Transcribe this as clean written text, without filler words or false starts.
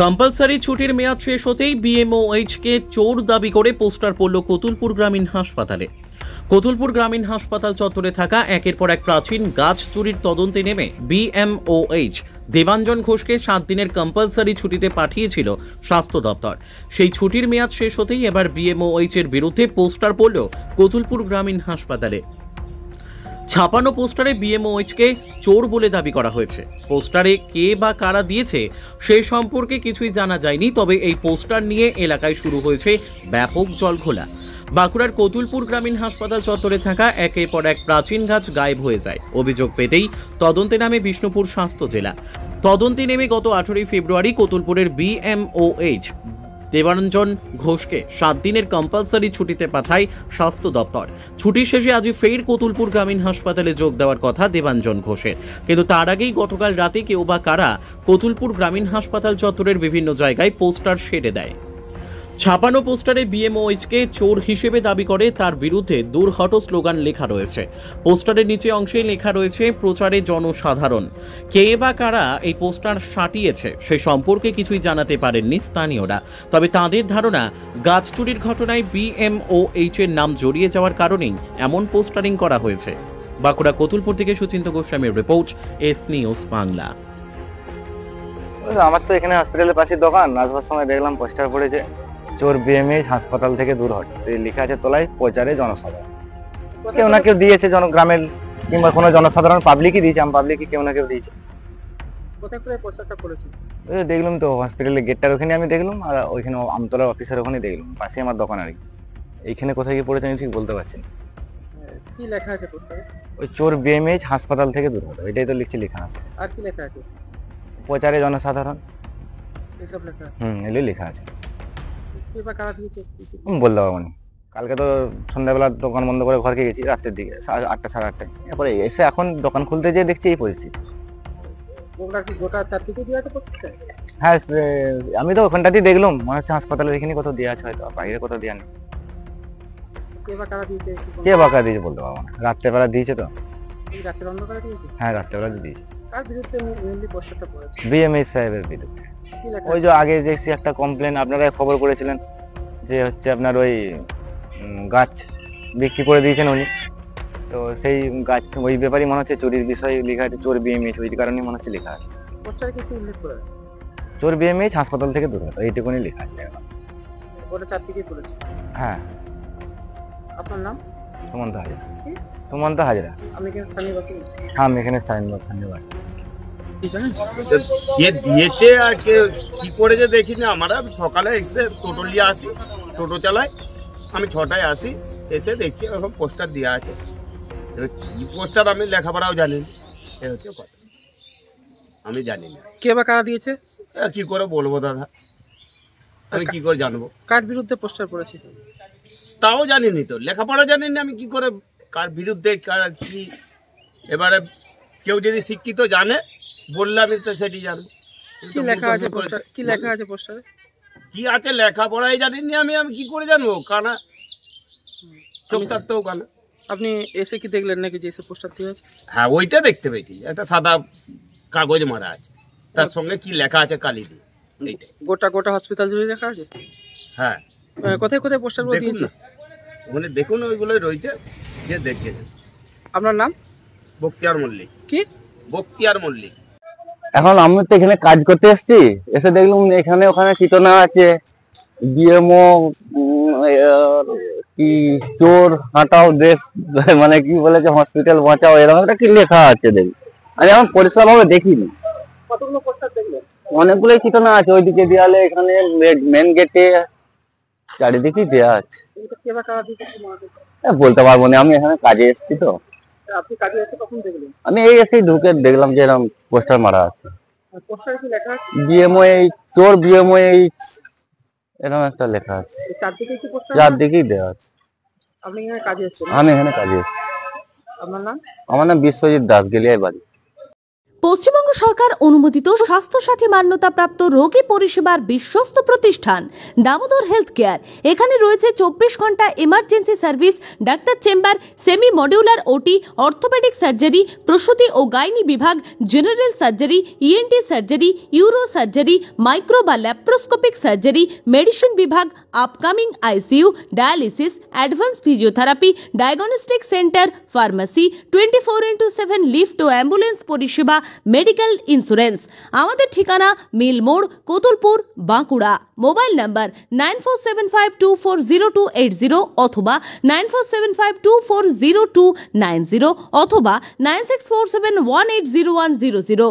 Compulsory ছুটির মেয়াদ শেষ হতেই বিএমওএইচকে চোর দাবি করে পোস্টার পড়ল কতুলপুর গ্রামীণ হাসপাতালে। কতুলপুর গ্রামীণ হাসপাতাল চত্বরে থাকা একের পর এক প্রাচীন গাছ চুরির তদন্তে নেমে বিএমওএইচ দেবাঞ্জন ঘোষকে 7 দিনের কম্পালসারি ছুটিতে পাঠিয়েছিল স্বাস্থ্য দপ্তর। সেই ছুটির মেয়াদ শেষ হতেই এবার বিএমওএইচ এর বিরুদ্ধে পোস্টার পড়ল কতুলপুর গ্রামীণ হাসপাতালে। ছাপানো পোস্টারে বিএমওএইচকে চোর বলে দাবি করা হয়েছে। পোস্টারে কে বা কারা দিয়েছে সে সম্পর্কে কিছুই জানা যায়নি, তবে এই পোস্টার নিয়ে এলাকায় শুরু হয়েছে ব্যাপক জলঘোলা। বাঁকুড়ার কতুলপুর গ্রামীণ হাসপাতাল চত্বরে থাকা একের পর এক প্রাচীন গাছ গায়েব হয়ে যায়। অভিযোগ পেতেই তদন্তে নামে বিষ্ণুপুর স্বাস্থ্য জেলা। তদন্তে নেমে গত 18 ফেব্রুয়ারি কতুলপুরের বিএমওএইচ দেবাঞ্জন ঘোষকে 7 দিনের কম্পালসারি ছুটিতে পাঠায় স্বাস্থ্য দপ্তর। ছুটি শেষে আজ ফের কতুলপুর গ্রামীণ হাসপাতালে যোগ দেওয়ার কথা দেবাঞ্জন ঘোষের, কিন্তু তার আগেই গতকাল রাতে কেউ বা কারা কতুলপুর গ্রামীণ হাসপাতাল চত্বরের বিভিন্ন জায়গায় পোস্টার সেটে দেয়। ছাপানো পোস্টারে বিএমওএইচকে চোর হিসেবে দাবি করে তার বিরুদ্ধে দূর হটো স্লোগান লেখা রয়েছে। পোস্টারের নিচে অংশে লেখা রয়েছে প্রচারে জনসাধারণ। কে বা কারা এই পোস্টার সাটিয়েছে সে সম্পর্কে কিছুই জানাতে পারেননি স্থানীয়রা, তবে তাদের ধারণা গাছ চুরির ঘটনায় বিএমওএইচ এর নাম জড়িয়ে যাওয়ার কারণেই এমন পোস্টারিং করা হয়েছে। বাঁকুড়া কতুলপুর থেকে সুচিন্ত গোস্বামীর রিপোর্ট, এস নিউজ বাংলা। আমার তো এখানে হসপিটালের পাশে দোকান, আসবার সময় দেখলাম পোস্টার পড়েছে চোর বিএমএইচ হাসপাতাল থেকে দূর হট, লেখা আছে তলায় প্রচারে জনসাধারণ। কেউ না কেউ দিয়েছে, গ্রামের কিংবা কোনো জনসাধারণ পাবলিকই দিয়েছে, আমি পাবলিকই কেউ না কেউ দিয়েছে। কোথায় কোথায় পোস্টারটা পড়েছে দেখলাম তো হসপিটালের গেটটার ওখানে আমি দেখলাম, আর ওইখানে আমতলার অফিসের ওখানে দেখলাম, পাশে আমার দোকান আর কি। এইখানে কোথায় গিয়ে পড়েছে আমি ঠিক বলতে পারছি না। কি লেখা আছে পোস্টারে? ওই চোর বিএমএইচ হাসপাতাল থেকে দূর হট, এটাই তো লিখছি, লেখা আছে। আর কি লেখা আছে? প্রচারে জনসাধারণ, এসব লেখা আছে। এগুলোই লেখা আছে। কে বা কারা দিয়েছে বলতে পারবো না। কালকে তো সন্ধ্যাবেলা দোকান বন্ধ করে ঘরকে গেছি, রাতের দিকে 8টা সাড়ে 8টায়, এরপরে এসে এখন দোকান খুলতে যেয়ে দেখছি এই পরিস্থিতি। ওটা কি গোটা চারদিকে দিয়ে আছে পোস্টার? হ্যাঁ, আমি তো ওখানটাতেই দেখলাম, মনে হচ্ছে হাসপাতালের এখানে কত দেওয়া আছে, হয়তো বাইরে কত দেওয়া নেই। কে বা কারা দিয়েছে? কে বাঁকা দিয়েছে বলতে পারবো না, রাত্রেবেলা দিয়েছে তো। এই রাতের অন্ধকারে দিয়েছে? হ্যাঁ, রাত্রেবেলা দিয়েছে। কার বিরুদ্ধে মেইনলি পোস্টারটা পড়েছে? বিএমএইচ সাহেবের বিরুদ্ধে। কি লেখা? ওই যে আগে দেখছি একটা কমপ্লেন, আপনারা খবর করেছিলেন যে হচ্ছে আপনার ওই গাছ বিক্রি করে দিয়েছেন উনি, তো সেই গাছ ওই ব্যাপারই মনে হচ্ছে চুরির বিষয় লেখা আছে, চোর বিএমএইচ, ওই কারণে মনে হচ্ছে লেখা আছে। পোস্টারে কিছু উল্লেখ করে চোর বিএমএইচ হাসপাতাল থেকে দূর হতো, এইটুকুনি লেখা আছে। ওটা চারদিকে পড়েছে। হ্যাঁ। আপনার নাম? সুমন্ত হাজরা। সুমন্ত হাজরা। আমি কি স্থানীয় বাসিন্দা? হ্যাঁ, আমি এখানে স্থানীয় বাসিন্দা। কি জানেন কে দিয়েছে আর কে কি করেছে দেখিনি। আমরা সকালে এসে টোটো নিয়ে আসি, টোটো চালাই, আমি 6টায় আসি, এসে দেখছি এরকম পোস্টার দেওয়া আছে। এবার কি পোস্টার আমি লেখাপড়াও জানি না, এ হচ্ছে কথা, আমি জানি না। কে বা কারা দিয়েছে কি করে বলবো দাদা, আমি কি করে জানবো কার বিরুদ্ধে পোস্টার পড়েছে? তাও জানিনি তো, লেখাপড়া জানি না, আমি কি করে কার বিরুদ্ধে কার কি। এবারে কেউ যদি শিক্ষিত জানে বললে আমি তো সেটি জানবো। কি লেখা আছে পোস্টার? কি লেখা আছে পোস্টারে? কি আছে লেখাপড়াই জানিনি আমি কি করে জানবো? কানা চোখ থাকতেও কানা। আপনি এসে কি দেখলেন নাকি যে এসব পোস্টার দিয়ে আছে? হ্যাঁ, ওইটা দেখতে পেয়েছি, একটা সাদা কাগজ মারা আছে, তার সঙ্গে কি লেখা আছে কালি দিয়ে, এইটাই। গোটা হসপিটাল জুড়ে লেখা আছে? হ্যাঁ। কোথায় কোথায় পোস্টারগুলো দেখুন দিয়েছে? না, ওখানে দেখুন, ওইগুলোই রয়েছে, যে দেখে। আপনার নাম? বক্তিয়ার মল্লিক। কি? বক্তিয়ার মল্লিক। এখন আমি তো এখানে কাজ করতে এসেছি, এসে দেখলাম এখানে ওখানে চিতনা আছে, বিএমও কি চোর হাঁটাও দেশ, মানে কি বলেছে হসপিটাল বাঁচাও, এরকম একটা কি লেখা আছে দেখি। আমি এখন পরিষ্কার ভাবে দেখিনি। কতগুলো পোস্টার দেখলেন? অনেকগুলোই চিতনা আছে, ওইদিকে দেয়ালে, এখানে মেন গেটে, চারিদিকেই দেওয়া আছে। কে বা কারা দিয়েছে কি মনে হচ্ছে? বলতে পারবো না, আমি এখানে কাজে এসেছি তো। আপনি কাজে এসে কখন দেখলেন? আমি এই এসেই ঢুকে দেখলাম যে এরকম পোস্টার মারা আছে, পোস্টারে কি লেখা আছে? বিএমওএইচ চোর বিএমওএইচ এরকম একটা লেখা আছে। চারদিকে কি পোস্টার? চারদিকেই দেওয়া আছে। আপনি এখানে কাজে এসেছেন? আমি এখানে কাজে এসেছি। আপনার নাম? আমার নাম বিশ্বজিৎ দাস, গেলিয়ায় বাড়ি। পশ্চিমবঙ্গ সরকার অনুমোদিত স্বাস্থ্যসাথী মান্যতাপ্রাপ্ত রোগী পরিষেবার বিশ্বস্ত প্রতিষ্ঠান দামোদর হেলথ কেয়ার। এখানে রয়েছে 24 ঘন্টা emergency service, doctor chamber, semi modular OT, orthopedic surgery, প্রসূতি ও গাইনি বিভাগ, general surgery, ENT surgery, uro surgery, micro বা ল্যাপ্রোস্কোপিক সার্জারি, মেডিসিন বিভাগ, upcoming ICU, dialysis, advance physiotherapy, diagnostic centre, pharmacy, 24/7 lift ও ambulance পরিষেবা, মেডিকেল ইন্স্যুরেন্স। আমাদের ঠিকানা মিল মোড়, কোতুলপুর, বাঁকুড়া। মোবাইল নাম্বার 9475240280 অথবা 9475240290 অথবা 9647180100।